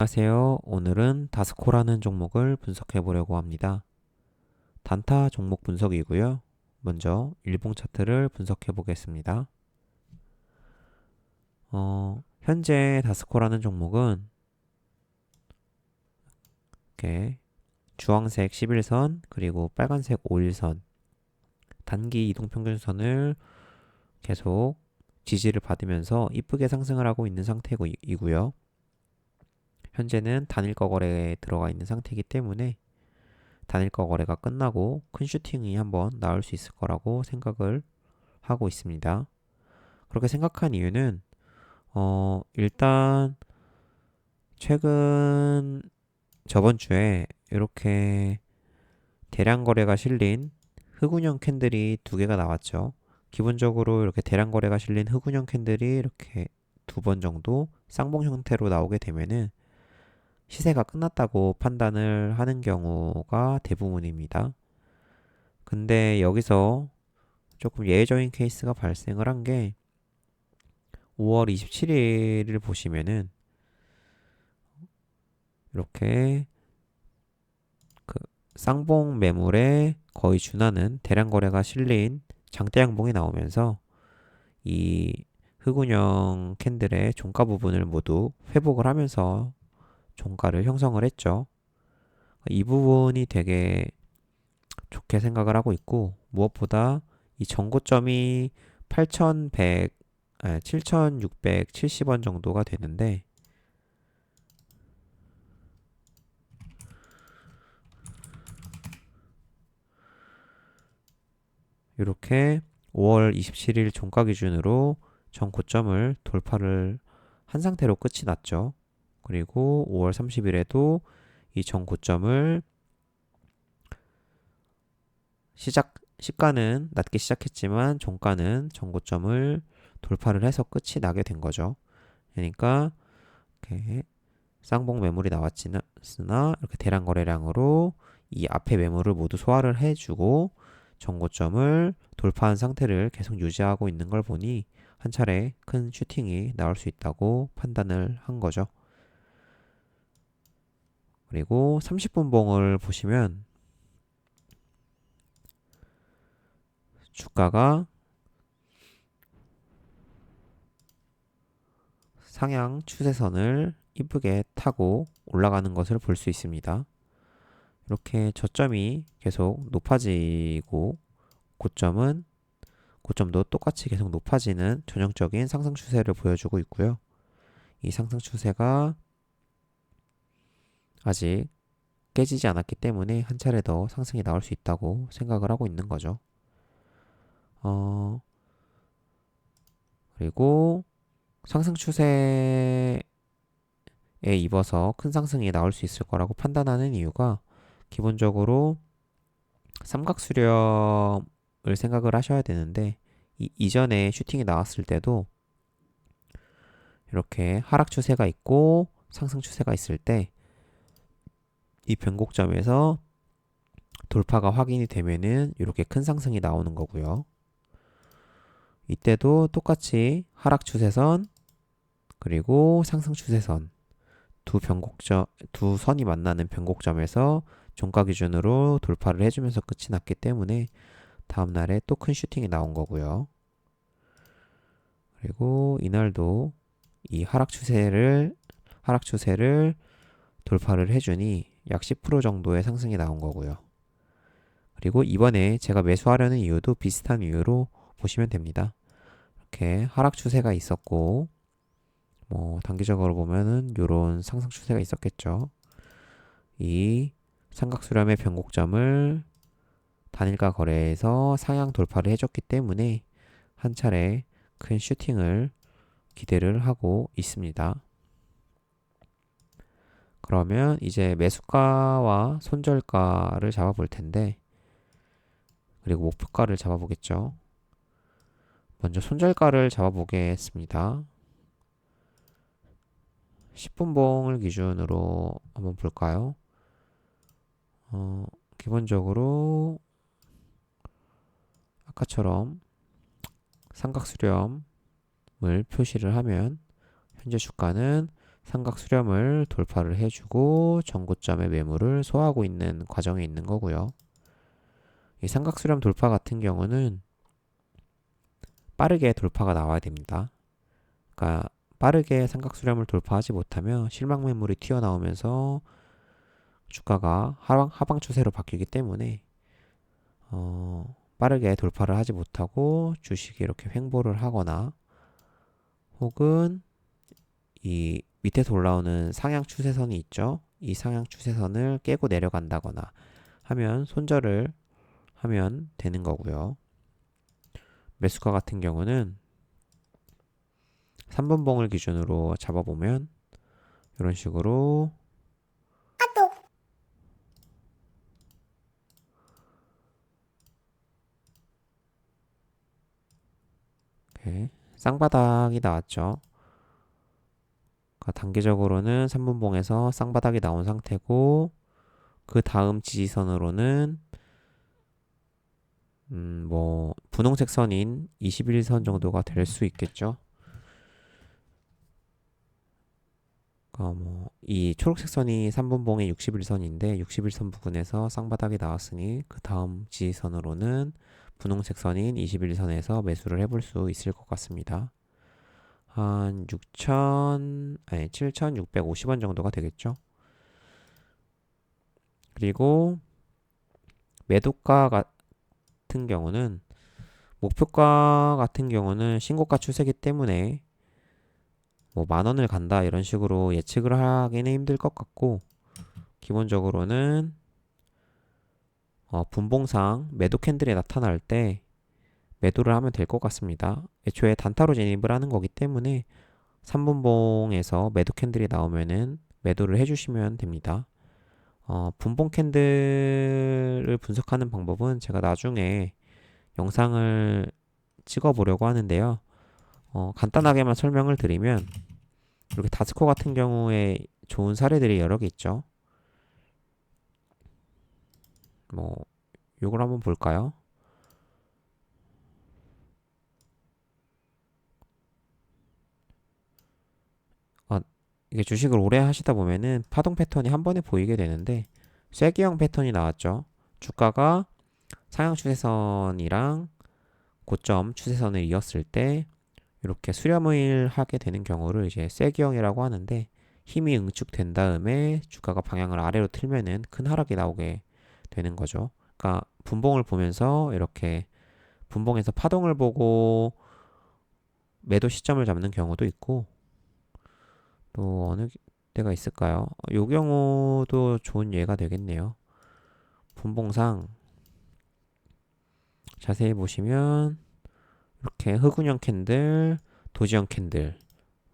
안녕하세요. 오늘은 다스코라는 종목을 분석해 보려고 합니다. 단타 종목 분석이고요. 먼저 일봉 차트를 분석해 보겠습니다. 현재 다스코라는 종목은 이렇게 주황색 11선 그리고 빨간색 5일선 단기 이동평균선을 계속 지지를 받으면서 이쁘게 상승을 하고 있는 상태이고요. 현재는 단일가 거래에 들어가 있는 상태이기 때문에 단일가 거래가 끝나고 큰 슈팅이 한번 나올 수 있을 거라고 생각을 하고 있습니다. 그렇게 생각한 이유는 일단 최근 저번 주에 이렇게 대량 거래가 실린 흑운형 캔들이 두 개가 나왔죠. 기본적으로 이렇게 대량 거래가 실린 흑운형 캔들이 이렇게 두 번 정도 쌍봉 형태로 나오게 되면은 시세가 끝났다고 판단을 하는 경우가 대부분입니다. 근데 여기서 조금 예외적인 케이스가 발생을 한 게 5월 27일을 보시면은 이렇게 그 쌍봉 매물에 거의 준하는 대량 거래가 실린 장대 양봉이 나오면서 이 흑운형 캔들의 종가 부분을 모두 회복을 하면서 종가를 형성을 했죠. 이 부분이 되게 좋게 생각을 하고 있고 무엇보다 이 전고점이 7,670원 정도가 되는데 이렇게 5월 27일 종가 기준으로 전 고점을 돌파를 한 상태로 끝이 났죠. 그리고 5월 30일에도 이 전 고점을 시가는 낮게 시작했지만 종가는 전 고점을 돌파를 해서 끝이 나게 된 거죠. 그러니까 이렇게 쌍봉 매물이 나왔으나 이렇게 대량 거래량으로 이 앞에 매물을 모두 소화를 해주고 전고점을 돌파한 상태를 계속 유지하고 있는 걸 보니 한 차례 큰 슈팅이 나올 수 있다고 판단을 한 거죠. 그리고 30분 봉을 보시면 주가가 상향 추세선을 이쁘게 타고 올라가는 것을 볼 수 있습니다. 이렇게 저점이 계속 높아지고 고점도 똑같이 계속 높아지는 전형적인 상승 추세를 보여주고 있고요. 이 상승 추세가 아직 깨지지 않았기 때문에 한 차례 더 상승이 나올 수 있다고 생각을 하고 있는 거죠. 어, 그리고 상승 추세에 입어서 큰 상승이 나올 수 있을 거라고 판단하는 이유가 기본적으로 삼각수렴을 생각을 하셔야 되는데 이전에 슈팅이 나왔을 때도 이렇게 하락 추세가 있고 상승 추세가 있을 때 이 변곡점에서 돌파가 확인이 되면은 이렇게 큰 상승이 나오는 거고요. 이때도 똑같이 하락 추세선 그리고 상승 추세선 두 선이 만나는 변곡점에서 종가 기준으로 돌파를 해주면서 끝이 났기 때문에 다음날에 또 큰 슈팅이 나온 거고요. 그리고 이날도 이 하락 추세를 돌파를 해주니 약 10% 정도의 상승이 나온 거고요. 그리고 이번에 제가 매수하려는 이유도 비슷한 이유로 보시면 됩니다. 이렇게 하락 추세가 있었고 뭐 단기적으로 보면은 이런 상승 추세가 있었겠죠. 이 삼각수렴의 변곡점을 단일가 거래에서 상향 돌파를 해줬기 때문에 한 차례 큰 슈팅을 기대를 하고 있습니다. 그러면 이제 매수가와 손절가를 잡아볼 텐데 그리고 목표가를 잡아보겠죠. 먼저 손절가를 잡아보겠습니다. 10분 봉을 기준으로 한번 볼까요? 기본적으로 아까처럼 삼각수렴을 표시를 하면 현재 주가는 삼각 수렴을 돌파를 해주고 전고점의 매물을 소화하고 있는 과정에 있는 거고요. 이 삼각 수렴 돌파 같은 경우는 빠르게 돌파가 나와야 됩니다. 그러니까 빠르게 삼각 수렴을 돌파하지 못하면 실망 매물이 튀어나오면서 주가가 하방 추세로 바뀌기 때문에 빠르게 돌파를 하지 못하고 주식이 이렇게 횡보를 하거나 혹은 이 밑에서 올라오는 상향 추세선이 있죠. 이 상향 추세선을 깨고 내려간다거나 하면 손절을 하면 되는 거고요. 매수가 같은 경우는 3분봉을 기준으로 잡아보면 이런 식으로 이렇게 쌍바닥이 나왔죠. 그러니까 단기적으로는 3분봉에서 쌍바닥이 나온 상태고 그 다음 지지선으로는 뭐 분홍색 선인 21선 정도가 될 수 있겠죠. 이 초록색 선이 3분봉의 61선인데 61선 부근에서 쌍바닥이 나왔으니 그 다음 지지선으로는 분홍색 선인 21선에서 매수를 해볼 수 있을 것 같습니다. 한 7,650원 정도가 되겠죠. 그리고 매도가 같은 경우는 목표가 같은 경우는 신고가 추세기 때문에 뭐 10,000원을 간다 이런 식으로 예측을 하기는 힘들 것 같고 기본적으로는 분봉상 매도 캔들이 나타날 때 매도를 하면 될 것 같습니다. 애초에 단타로 진입을 하는 거기 때문에 3분봉에서 매도 캔들이 나오면은 매도를 해주시면 됩니다. 분봉 캔들을 분석하는 방법은 제가 나중에 영상을 찍어 보려고 하는데요. 간단하게만 설명을 드리면 이렇게 다스코 같은 경우에 좋은 사례들이 여러 개 있죠. 뭐 요걸 한번 볼까요? 이게 주식을 오래 하시다 보면은 파동 패턴이 한 번에 보이게 되는데 쐐기형 패턴이 나왔죠. 주가가 상향 추세선이랑 고점 추세선을 이었을 때 이렇게 수렴을 하게 되는 경우를 이제 쐐기형이라고 하는데 힘이 응축된 다음에 주가가 방향을 아래로 틀면은 큰 하락이 나오게 되는 거죠. 그러니까 분봉을 보면서 이렇게 분봉에서 파동을 보고 매도 시점을 잡는 경우도 있고 또 어느 때가 있을까요? 요 경우도 좋은 예가 되겠네요. 분봉상 자세히 보시면 이렇게 흑운형 캔들, 도지형 캔들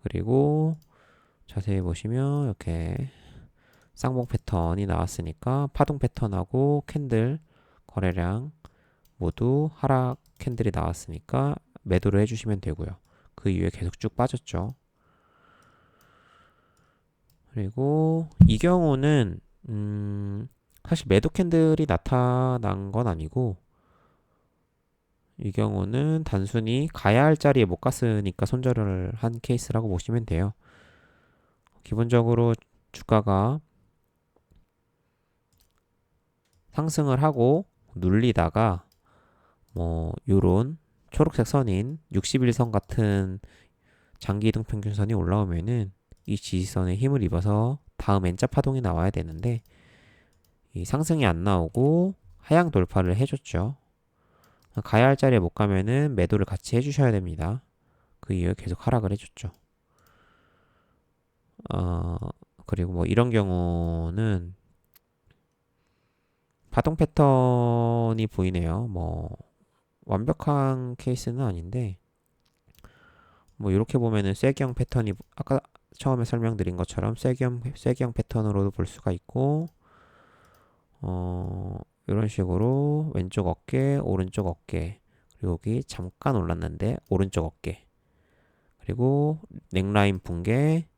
그리고 자세히 보시면 이렇게 쌍봉 패턴이 나왔으니까 파동 패턴하고 캔들 거래량 모두 하락 캔들이 나왔으니까 매도를 해주시면 되고요. 그 이후에 계속 쭉 빠졌죠. 그리고 이 경우는 사실 매도 캔들이 나타난 건 아니고 이 경우는 단순히 가야 할 자리에 못 갔으니까 손절을 한 케이스라고 보시면 돼요. 기본적으로 주가가 상승을 하고 눌리다가 뭐 요런 초록색 선인 61선 같은 장기 이동 평균선이 올라오면은 이 지지선에 힘을 입어서 다음 N자 파동이 나와야 되는데 이 상승이 안 나오고 하향 돌파를 해줬죠. 가야 할 자리에 못 가면은 매도를 같이 해주셔야 됩니다. 그 이후에 계속 하락을 해줬죠. 어, 그리고 뭐 이런 경우는 파동 패턴이 보이네요. 뭐 완벽한 케이스는 아닌데 뭐 이렇게 보면은 쐐기형 패턴이 아까 처음에 설명드린 것처럼 쐐기형 패턴으로도 볼 수가 있고 이런 식으로 왼쪽 어깨, 오른쪽 어깨 그리고 여기 잠깐 올랐는데 오른쪽 어깨 그리고 넥라인 붕괴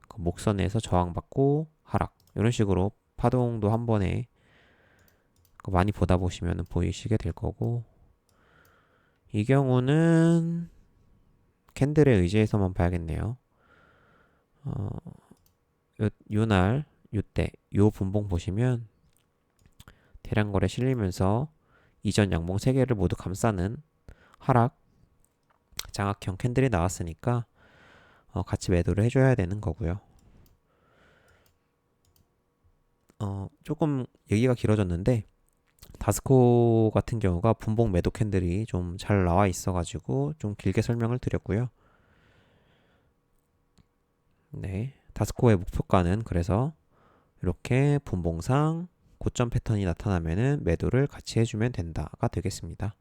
그 목선에서 저항받고 하락 이런 식으로 파동도 한 번에 많이 보다 보시면 보이시게 될 거고 이 경우는 캔들에 의지해서만 봐야겠네요. 요날, 요때, 요 분봉 보시면 대량 거래 실리면서 이전 양봉 3개를 모두 감싸는 하락, 장악형 캔들이 나왔으니까 같이 매도를 해줘야 되는 거고요. 조금 얘기가 길어졌는데 다스코 같은 경우가 분봉 매도 캔들이 좀 잘 나와 있어가지고 좀 길게 설명을 드렸고요. 네, 다스코의 목표가는 그래서 이렇게 분봉상 고점 패턴이 나타나면은 매도를 같이 해주면 된다가 되겠습니다.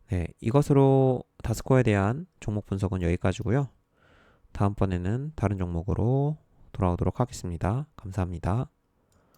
네, 이것으로 다스코에 대한 종목 분석은 여기까지고요. 다음번에는 다른 종목으로 돌아오도록 하겠습니다. 감사합니다.